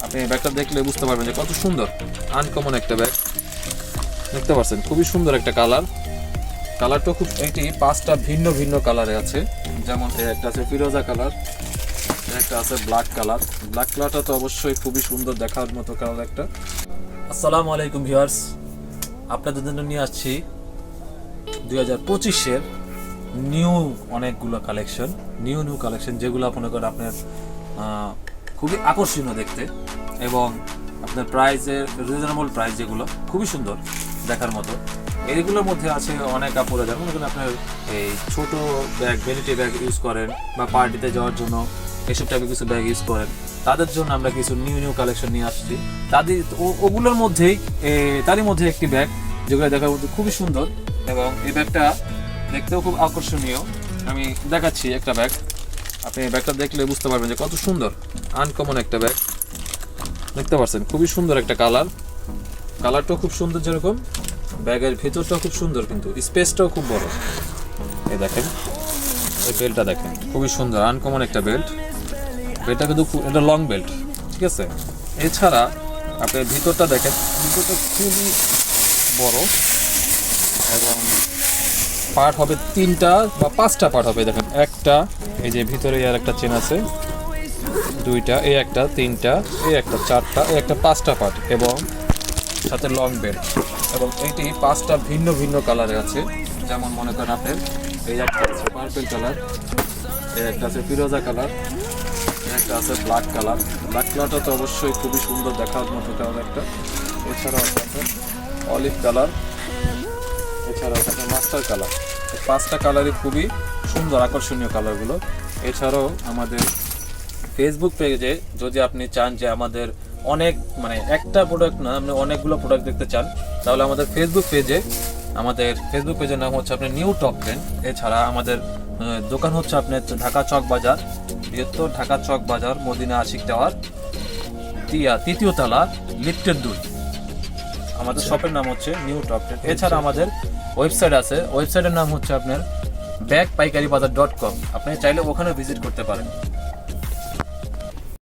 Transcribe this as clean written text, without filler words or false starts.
আপনি ব্যাগটা দেখলে বুঝতে পারবেন যে কত সুন্দর, আনকমন একটা ব্যাগ। দেখতে পাচ্ছেন খুবই সুন্দর একটা কালারটা খুব, এটি 5টা ভিন্ন ভিন্ন কালারে আছে। যেমন একটা আছে ফিরোজা কালার, একটা আছে ব্ল্যাক কালারটা তো অবশ্যই খুবই সুন্দর দেখার মতো কালার একটা। আসসালামু আলাইকুম ভিউয়ার্স, আপনাদের জন্য নিয়ে আসছি 2025-এর নিউ অনেকগুলো কালেকশন, নিউ কালেকশন যেগুলো আপনার খুবই আকর্ষণীয় দেখতে এবং আপনার প্রাইসের রিজনেবল প্রাইস, যেগুলো খুবই সুন্দর দেখার মতো। এইগুলোর মধ্যে আছে অনেক কাপড়, যেমন আপনার এই ছোট ব্যাগ, ভ্যানিটি ব্যাগ ইউজ করেন বা পার্টিতে যাওয়ার জন্য এসব টাইপের কিছু ব্যাগ ইউজ করেন, তাদের জন্য আমরা কিছু নিউ কালেকশন নিয়ে আসছি। ওগুলোর মধ্যেই তারই মধ্যে একটি ব্যাগ যেগুলো দেখার মধ্যে খুবই সুন্দর এবং এই ব্যাগটা দেখতেও খুব আকর্ষণীয়। আমি দেখাচ্ছি একটা ব্যাগ, আপনি ব্যাগটা দেখলে বুঝতে পারবেন যে কত সুন্দর, আনকমন একটা ব্যাগ। দেখতে পাচ্ছেন খুবই সুন্দর একটা কালারটাও খুব সুন্দর, যেরকম ব্যাগের ভিতরটাও খুব সুন্দর, কিন্তু স্পেসটাও খুব বড়। এই দেখেন, এই বেল্টটা দেখেন, খুবই সুন্দর আনকমন একটা বেল্টটা কিন্তু এটা লং বেল্ট, ঠিক আছে। এছাড়া আপনি ভিতরটা দেখেন, ভিতরটা খুবই বড় এবং পার্ট হবে 3টা বা 5টা পার্ট হবে। দেখেন একটা, এই যে ভিতরে আর একটা চেন আছে, 2টা, এই একটা, 3টা, এই একটা, 4টা, এই একটা, 5টা পার্ট এবং সাথে লং বেল্ট। এবং এটি 5টা ভিন্ন ভিন্ন কালারে আছে। যেমন মনে করেন আপনার এই একটা আছে পার্পল কালার, এই একটা আছে ফিরোজা কালার, এই একটা আছে ব্ল্যাক কালারটা তো অবশ্যই খুবই সুন্দর দেখার মতো কালার একটা। এছাড়াও আছে আপনার অলিভ কালার, এছাড়াও আছে আপনার মাস্টার কালার। এই 5টা কালারই খুবই সুন্দর আকর্ষণীয় কালারগুলো। এছাড়াও আমাদের ফেসবুক পেজে যদি আপনি চান যে আমাদের একটা প্রোডাক্ট না, আপনি অনেকগুলো প্রোডাক্ট দেখতে চান, তাহলে আমাদের ফেসবুক পেজের নাম হচ্ছে আপনার নিউ টপ 10। এছাড়া আমাদের দোকান হচ্ছে আপনার ঢাকা চক বাজার, বৃহত্তর ঢাকা চক বাজার, মদিনা আশিক টাওয়ার, 3য় তলা, লিফটের 2। আমাদের শপের নাম হচ্ছে নিউ টপ 10। এছাড়া আমাদের ওয়েবসাইট আছে, ওয়েবসাইটের নাম হচ্ছে আপনার bagpaikaribazaar.com। আপনি চাইলে ওখানে ভিজিট করতে পারেন।